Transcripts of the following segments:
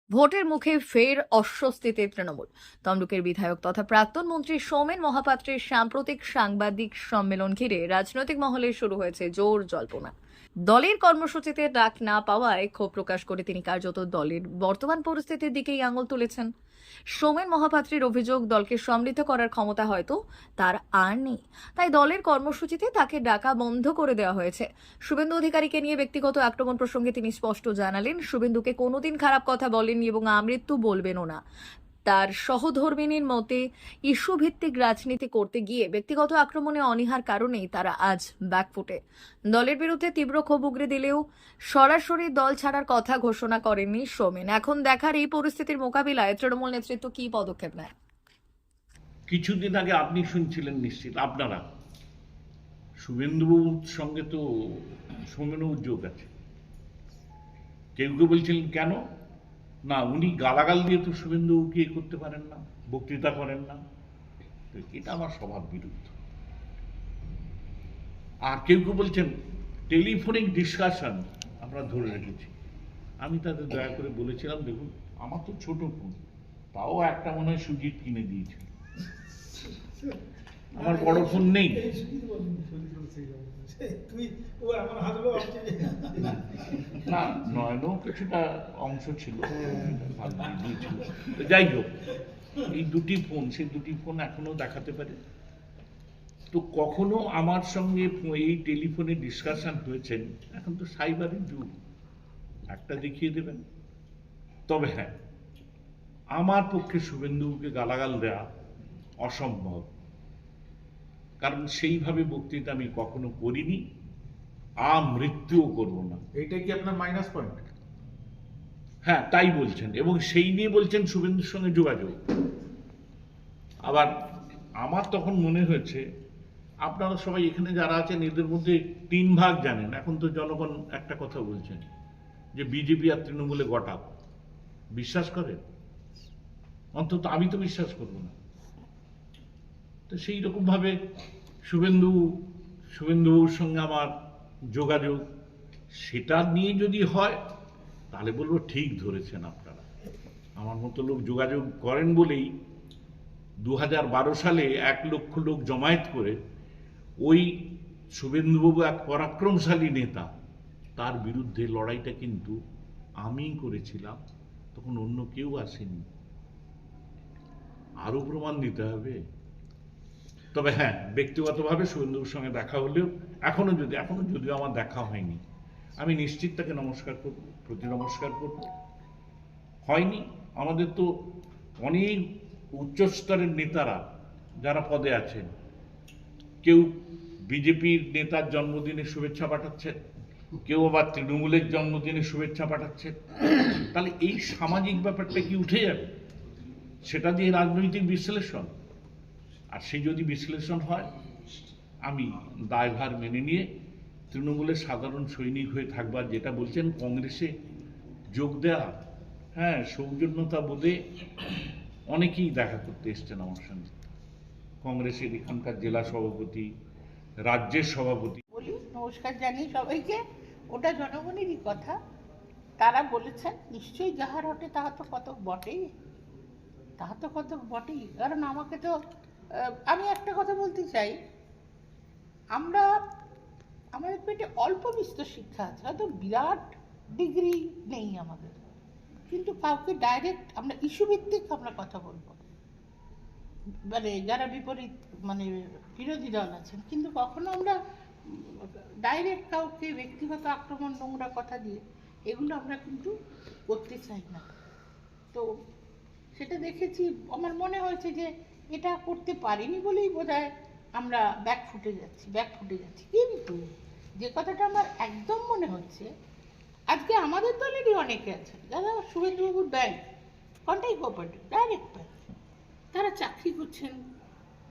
ভোটের মুখে ফের অস্বস্তিতে তৃণমূল। তমলুকের বিধায়ক তথা প্রাক্তন মন্ত্রী সৌমেন মহাপাত্রের সাম্প্রতিক সাংবাদিক সম্মেলন ঘিরে রাজনৈতিক মহলে শুরু হয়েছে জোর জল্পনা। দলের কর্মসূচিতে ডাক না পাওয়ায় ক্ষোভ প্রকাশ করে তিনি কার্যত দলের বর্তমান পরিস্থিতির দিকেই আঙুল তুলেছেন। সৌমেন মহাপাত্রের অভিযোগ, দলকে সমৃদ্ধ করার ক্ষমতা হয়তো তার আর নেই, তাই দলের কর্মসূচিতে তাকে ডাকা বন্ধ করে দেওয়া হয়েছে। শুভেন্দু অধিকারীকে নিয়ে ব্যক্তিগত আক্রমণ প্রসঙ্গে তিনি স্পষ্ট জানালেন, শুভেন্দুকে কোনোদিন খারাপ কথা বলেননি এবং আমৃত্যু বলবেনও না। তার সহধর্মিনীর মতে ইস্যু ভিত্তিক রাজনীতি করতে গিয়ে ব্যক্তিগত আক্রমণে অনীহার কারণেই তারা আজ ব্যাকফুটে। দলের বিরুদ্ধে তীব্র ক্ষোভ উগরে দিলেও সরাসরি দল ছাড়ার কথা ঘোষণা করেননি সৌমেন। এখন দেখার এই পরিস্থিতির মোকাবিলায় তৃণমূল নেতৃত্ব কি পদক্ষেপ নেয়। কিছুদিন আগে আপনি শুনছিলেন নিশ্চিত, আপনারা শুভেন্দুবাবুর সঙ্গে তো সৌমেনবাবুর যোগ আছে। কেউ কেউ বলছিলেন কেন না, উনি গালাগাল দিয়ে তো শুভেন্দুবাবুকে করতে পারেন না, বক্তৃতা করেন না। এটা আমার স্বভাব বিরুদ্ধ। আর কেউ কেউ বলছেন টেলিফোনিক ডিসকাশন আমরা ধরে রেখেছি। আমি তাদের দয়া করে বলেছিলাম, দেখুন আমার তো ছোট ফোন, তাও একটা মনে হয় সুজিত কিনে দিয়েছিল, আমার বড় ফোন নেই। না, নয়নও কিছুটা অংশ ছিল, যাই হোক, এই দুটি ফোন, সেই দুটি ফোন এখনো দেখাতে পারে। তো কখনো আমার সঙ্গে এই টেলিফোনে ডিসকাশন হয়েছেন, এখন তো সাইবারের যুগ, একটা দেখিয়ে দেবেন। তবে হ্যাঁ, আমার পক্ষে শুভেন্দুকে গালাগাল দেওয়া অসম্ভব, কারণ সেইভাবে বক্তৃতা আমি কখনো করিনি, মৃত্যুও করব না। এইটাই কি আপনার মাইনাস পয়েন্ট? হ্যাঁ, তাই বলছেন, এবং সেই নিয়ে বলছেন শুভেন্দুর সঙ্গে যোগাযোগ। আবার আমার তখন মনে হয়েছে, আপনারা সবাই এখানে যারা আছেন এদের মধ্যে 3 ভাগ জানেন। এখন তো জনগণ একটা কথা বলছেন যে বিজেপি আর তৃণমূলে গোটা। বিশ্বাস করেন? অন্তত আমি তো বিশ্বাস করব না। তো সেই রকম ভাবে শুভেন্দুর সঙ্গে আমার যোগাযোগ, সেটা নিয়ে যদি হয় তাহলে বলবো ঠিক ধরেছেন আপনারা। আমার মতো লোক যোগাযোগ করেন বলেই 2012 সালে 1 লক্ষ লোক জমায়েত করে ওই শুভেন্দুবাবু এক পরাক্রমশালী নেতা, তার বিরুদ্ধে লড়াইটা কিন্তু আমিই করেছিলাম, তখন অন্য কেউ আসেনি। আরো প্রমাণ দিতে হবে। তবে হ্যাঁ, ব্যক্তিগতভাবে শুভেন্দুর সঙ্গে দেখা হলেও এখনো যদিও আমার দেখা হয়নি, আমি নিশ্চিত তাকে নমস্কার করব, প্রতি নমস্কার করব। হয়নি, আমাদের তো অনেক উচ্চস্তরের নেতারা যারা পদে আছেন, কেউ বিজেপির নেতার জন্মদিনে শুভেচ্ছা পাঠাচ্ছেন, কেউ আবার তৃণমূলের জন্মদিনে শুভেচ্ছা পাঠাচ্ছেন। তাহলে এই সামাজিক ব্যাপারটা কি উঠে যাবে? সেটা দিয়ে রাজনৈতিক বিশ্লেষণ, আর সেই যদি বিশ্লেষণ হয়, আমি দায়ভার মেনে নিয়ে তৃণমূলের সাধারণ সৈনিক হয়ে থাকবার, যেটা বলছেন কংগ্রেসে যোগ দেওয়া, হ্যাঁ, সৌজন্যতা বোধে অনেকেই দেখা করতে এসছেন আমার সঙ্গে, কংগ্রেসের এখানকার জেলা সভাপতি, রাজ্যের সভাপতি। বলি নমস্কার জানি সবাইকে। ওটা জনগণেরই কথা, তারা বলেছেন, নিশ্চয়ই যাহার হটে তাহা তো কতক বটেই, কারণ আমাকে তো আমি একটা কথা বলতে চাই, আমাদের পেটে অল্প বিস্তর শিক্ষা আছে, হয়তো বিরাট ডিগ্রি নেই আমাদের, কিন্তু কাউকে ডাইরেক্ট আমরা ইস্যু ভিত্তিক আমরা কথা বলবো, মানে যারা বিপরীত মানে বিরোধী দল আছেন, কিন্তু কখনো আমরা ডাইরেক্ট কাউকে ব্যক্তিগত আক্রমণ, নোংরা কথা দিয়ে এগুলো আমরা কিন্তু করতে চাই না। তো সেটা দেখেছি, আমার মনে হয়েছে যে এটা করতে পারিনি বলেই বোধহয় আমরা ব্যাকফুটে যাচ্ছি। কিন্তু যে কথাটা আমার একদম মনে হচ্ছে, আজকে আমাদের দলেরই অনেকে আছেন যারা শুভেন্দুবাবুর bank Contai co-operative direct bank, তারা চাকরি করছেন,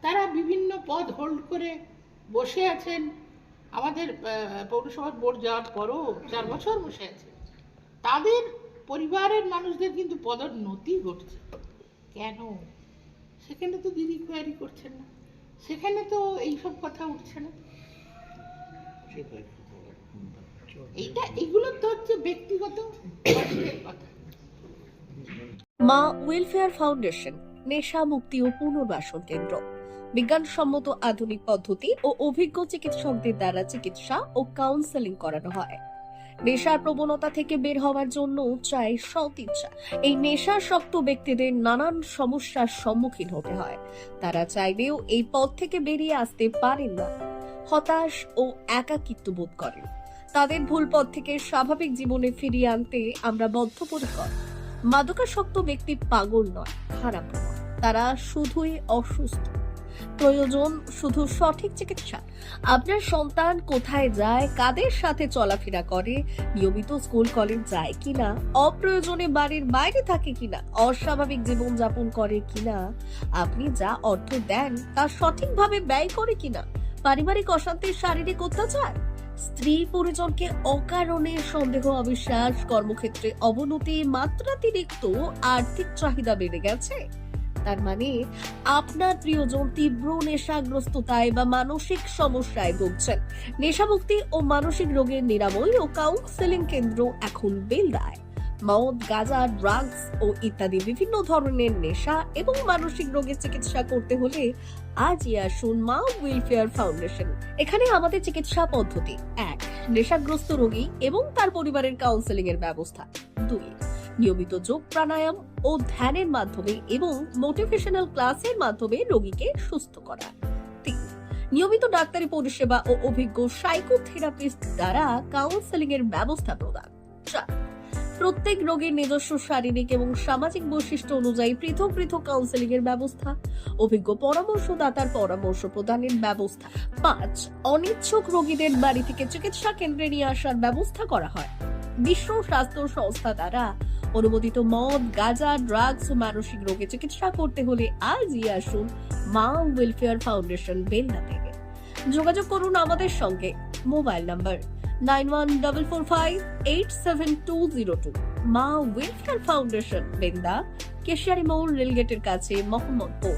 তারা বিভিন্ন পদ হোল্ড করে বসে আছেন, আমাদের পৌরসভার বোর্ড যাওয়ার পরও 4 বছর বসে আছে, তাদের পরিবারের মানুষদের কিন্তু পদোন্নতি ঘটছে। কেন? সেখানে তো দিদি কোয়ারি করছেন না, সেখানে তো এইসব কথা উঠছে না। এগুলো তো হচ্ছে ব্যক্তিগত কথা। মা ওয়েলফেয়ার ফাউন্ডেশন নেশা মুক্তি ও পুনর্বাসন কেন্দ্র। বিজ্ঞানসম্মত আধুনিক পদ্ধতি ও অভিজ্ঞ চিকিৎসকদের দ্বারা চিকিৎসা ও কাউন্সেলিং করানো হয়। নেশার প্রবণতা থেকে বের হওয়ার জন্য চাই সৎ ইচ্ছা। এই নেশাসক্ত ব্যক্তিদের নানান সমস্যার সম্মুখীন হতে হয়। তারা চাইলেও এই পথ থেকে বেরিয়ে আসতে পারেন না, হতাশ ও একাকিত্ব বোধ করেন। তাদের ভুল পথ থেকে স্বাভাবিক জীবনে ফিরিয়ে আনতে আমরা বদ্ধপরিকর। মাদকাসক্ত ব্যক্তি পাগল নয়, খারাপ নয়, তারা শুধুই অসুস্থ। প্রয়োজন শুধু সঠিক চিকিৎসা। আপনার সন্তান কোথায় যায়, কাদের সাথে চলাফেরা করে, নিয়মিত স্কুল কলেজ যায় কিনা, অপ্রয়োজনে বাড়ির বাইরে থাকে কিনা, অস্বাভাবিক জীবনযাপন করে কিনা, আপনি যা অর্থ দেন তা সঠিকভাবে ব্যয় করে কিনা, পারিবারিক অশান্তি, শারীরিক অত্যাচার, স্ত্রী পরিজনকে অকারণে সন্দেহ, অবিশ্বাস, কর্মক্ষেত্রে অবনতি, মাত্রাতিরিক্ত আর্থিক চাহিদা বেড়ে গেছে। তার মানে আপনার প্রিয়জন তীব্র নেশাগ্রস্ততায় বা মানসিক সমস্যায় ভুগছেন। নেশামুক্তি ও মানসিক রোগের নিরাময় ও কাউন্সেলিং কেন্দ্র এখন বেলদায়। মদ, গাঁজা, ড্রাগস ও ইত্যাদি বিভিন্ন ধরনের নেশা এবং মানসিক রোগের চিকিৎসা করতে হলে আজই আসুন মা ওয়েলফেয়ার ফাউন্ডেশন। এখানে আমাদের চিকিৎসা পদ্ধতি: 1. নেশাগ্রস্ত রোগী এবং তার পরিবারের কাউন্সেলিং এর ব্যবস্থা। 2. নিয়মিত যোগ, প্রাণায়াম ও ধ্যানের মাধ্যমে এবং মোটিভেশনাল ক্লাসের মাধ্যমে রোগীকে সুস্থ করা। 3. নিয়মিত ডাক্তারি পরিষেবা ও অভিজ্ঞ সাইকোথেরাপিস্ট দ্বারা কাউন্সেলিং এর ব্যবস্থা প্রদান। 4. প্রত্যেক রোগীর নিজস্ব শারীরিক এবং সামাজিক বৈশিষ্ট্য অনুযায়ী পৃথক পৃথক কাউন্সেলিং এর ব্যবস্থা, অভিজ্ঞ পরামর্শদাতার পরামর্শ প্রদানের ব্যবস্থা। 5. অনিচ্ছুক রোগীদের বাড়ি থেকে চিকিৎসা কেন্দ্রে নিয়ে আসার ব্যবস্থা করা হয়। বিশ্ব স্বাস্থ্য সংস্থা দ্বারা অনুমোদিত মদ, গাঁজা, ড্রাগস ও মানসিক রোগে চিকিৎসা করতে হলে আজই আসুন মা ওয়েলফেয়ার ফাউন্ডেশন বেলদা থেকে। যোগাযোগ করুন আমাদের সঙ্গে। Mobile number 9144587202। মা ওয়েলফেয়ার ফাউন্ডেশন, বেলদা, কেশিয়ারি মোড়, রেলগেটের কাছে, মোহাম্মদপুর।